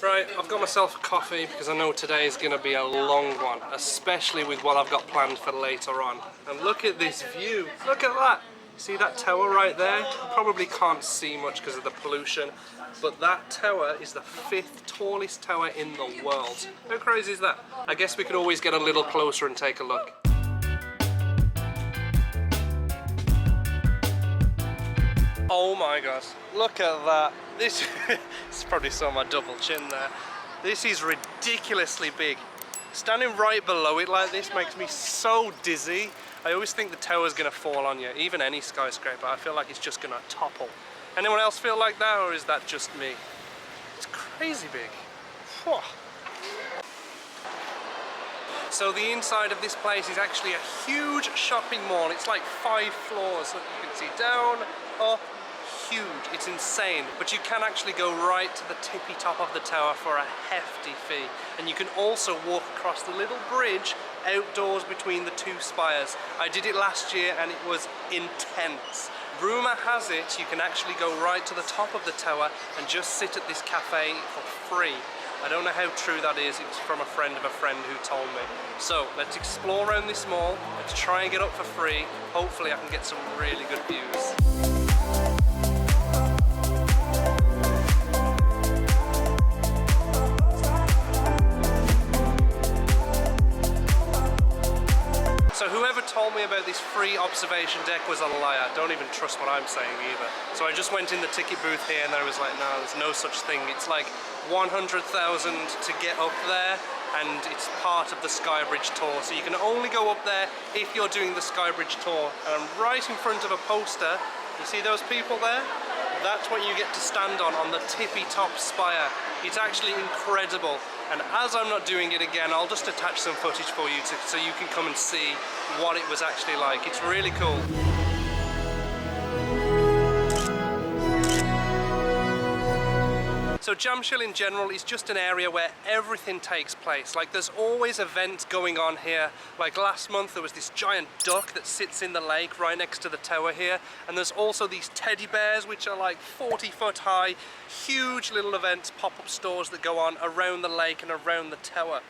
Right, I've got myself a coffee because I know today is going to be a long one, especially with what I've got planned for later on. And look at this view, look at that! See that tower right there? You probably can't see much because of the pollution, but that tower is the 5th tallest tower in the world. How crazy is that? I guess we could always get a little closer and take a look. Oh my god, look at that. This is probably saw my double chin there. This is ridiculously big. Standing right below it like this makes me so dizzy. I always think the tower's gonna fall on you, even any skyscraper. I feel like it's just gonna topple. Anyone else feel like that, or is that just me? It's crazy big. Whew. So the inside of this place is actually a huge shopping mall. It's like 5 floors. Look, you can see down, up, huge. It's insane. But you can actually go right to the tippy top of the tower for a hefty fee. And you can also walk across the little bridge outdoors between the 2 spires. I did it last year and it was intense. Rumour has it you can actually go right to the top of the tower and just sit at this cafe for free. I don't know how true that is. It was from a friend of a friend who told me. So let's explore around this mall. Let's try and get up for free. Hopefully I can get some really good views. So whoever told me about this free observation deck was a liar. Don't even trust what I'm saying either. So I just went in the ticket booth here and I was like, no, there's no such thing. It's like 100,000 to get up there, and it's part of the Skybridge tour. So you can only go up there if you're doing the Skybridge tour. And I'm right in front of a poster. You see those people there? That's what you get to stand on the tippy top spire. It's actually incredible. And as I'm not doing it again, I'll just attach some footage for you so you can come and see what it was actually like. It's really cool. So Jamsil in general is just an area where everything takes place. Like there's always events going on here. Like last month there was this giant duck that sits in the lake right next to the tower here. And there's also these teddy bears which are like 40-foot high. Huge little events, pop-up stores that go on around the lake and around the tower.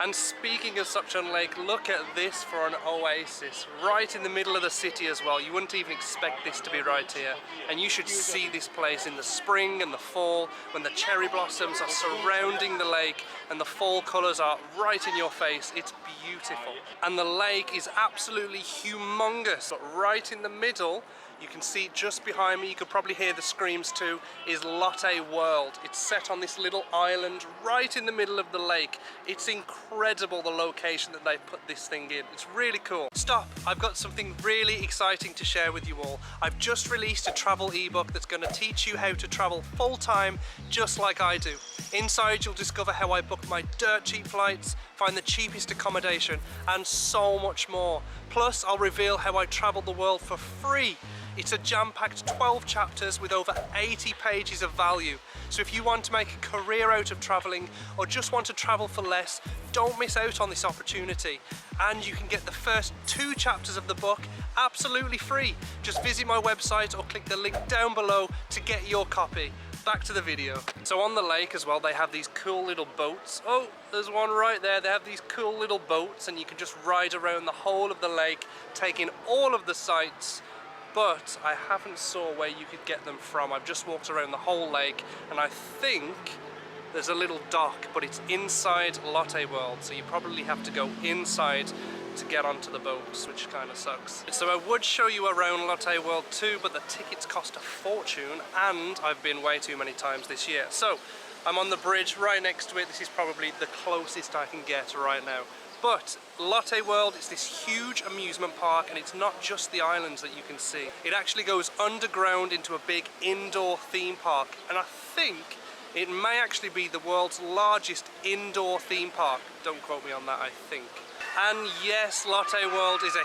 And speaking of such a lake, look at this for an oasis, right in the middle of the city as well. You wouldn't even expect this to be right here. And you should see this place in the spring and the fall, when the cherry blossoms are surrounding the lake and the fall colours are right in your face. It's beautiful. And the lake is absolutely humongous. But right in the middle, you can see just behind me, you could probably hear the screams too, is Latte World. It's set on this little island right in the middle of the lake. It's incredible the location that they've put this thing in. It's really cool. Stop, I've got something really exciting to share with you all. I've just released a travel ebook that's going to teach you how to travel full-time just like I do. Inside you'll discover how I book my dirt cheap flights, find the cheapest accommodation, and so much more. Plus I'll reveal how I travel the world for free. It's a jam-packed 12 chapters with over 80 pages of value. So if you want to make a career out of traveling or just want to travel for less, don't miss out on this opportunity. And you can get the first 2 chapters of the book absolutely free. Just visit my website or click the link down below to get your copy. Back to the video. So on the lake as well, they have these cool little boats. Oh, there's one right there. They have these cool little boats and you can just ride around the whole of the lake, taking all of the sights. But I haven't saw where you could get them from. I've just walked around the whole lake and I think there's a little dock, but it's inside Latte World, so you probably have to go inside to get onto the boats, which kind of sucks. So I would show you around Latte World too, but the tickets cost a fortune and I've been way too many times this year. So I'm on the bridge right next to it. This is probably the closest I can get right now. But Latte World is this huge amusement park, and it's not just the islands that you can see. It actually goes underground into a big indoor theme park, and I think it may actually be the world's largest indoor theme park. Don't quote me on that, I think. And yes, Latte World is a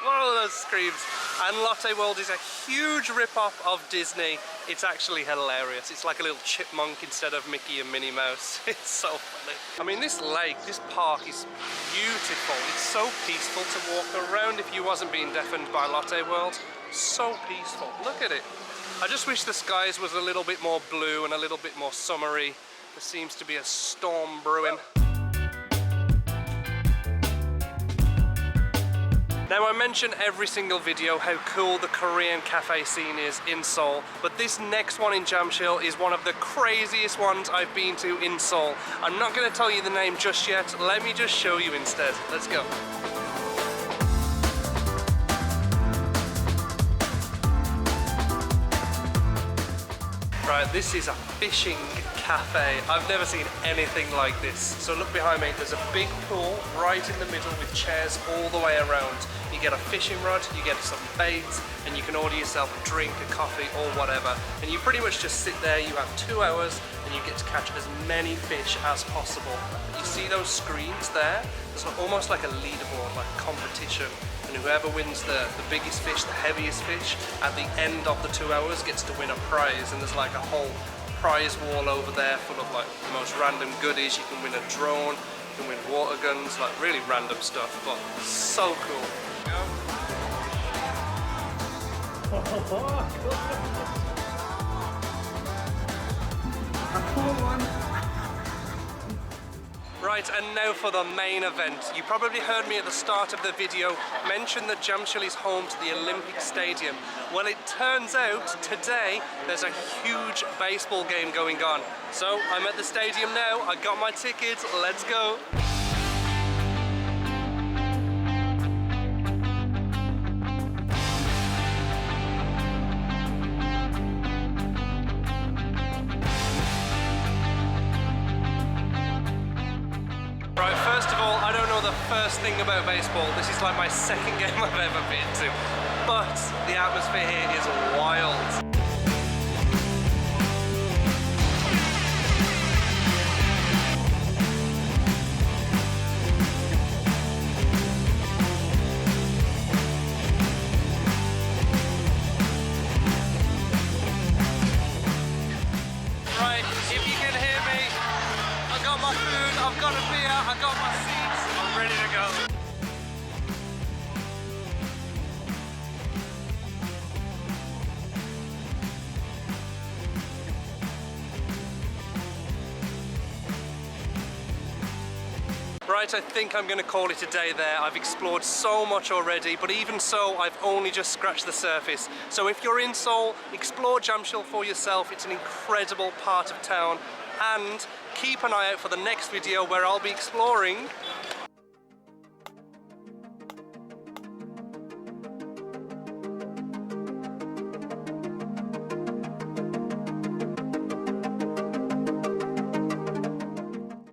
whoa, those screams. And Latte World is a huge rip-off of Disney. It's actually hilarious. It's like a little chipmunk instead of Mickey and Minnie Mouse. It's so funny. I mean, this lake, this park is beautiful. It's so peaceful to walk around if you wasn't being deafened by Latte World. So peaceful. Look at it. I just wish the skies was a little bit more blue and a little bit more summery. There seems to be a storm brewing. Now, I mention every single video how cool the Korean cafe scene is in Seoul, but this next one in Jamsil is one of the craziest ones I've been to in Seoul. I'm not going to tell you the name just yet, let me just show you instead. Let's go. Right, this is a fishing cafe. I've never seen anything like this. So look behind me, there's a big pool right in the middle with chairs all the way around. You get a fishing rod, you get some bait, and you can order yourself a drink, a coffee, or whatever. And you pretty much just sit there, you have 2 hours, and you get to catch as many fish as possible. You see those screens there? It's almost like a leaderboard, like a competition. And whoever wins the biggest fish, the heaviest fish, at the end of the 2 hours gets to win a prize. And there's like a whole prize wall over there full of like the most random goodies. You can win a drone, you can win water guns, like really random stuff, but so cool. Right, and now for the main event. You probably heard me at the start of the video mention that Jamsil is home to the Olympic Stadium. Well, it turns out today there's a huge baseball game going on. So I'm at the stadium now, I got my tickets, let's go. Right, first of all, I don't know the first thing about baseball. This is like my second game I've ever been to. But the atmosphere here is wild. Right, if you can hear me, I got my food, I've got a beer, I got my seats, I'm ready to go. Right, I think I'm going to call it a day there. I've explored so much already, but even so, I've only just scratched the surface. So if you're in Seoul, explore Jamsil for yourself. It's an incredible part of town. And keep an eye out for the next video where I'll be exploring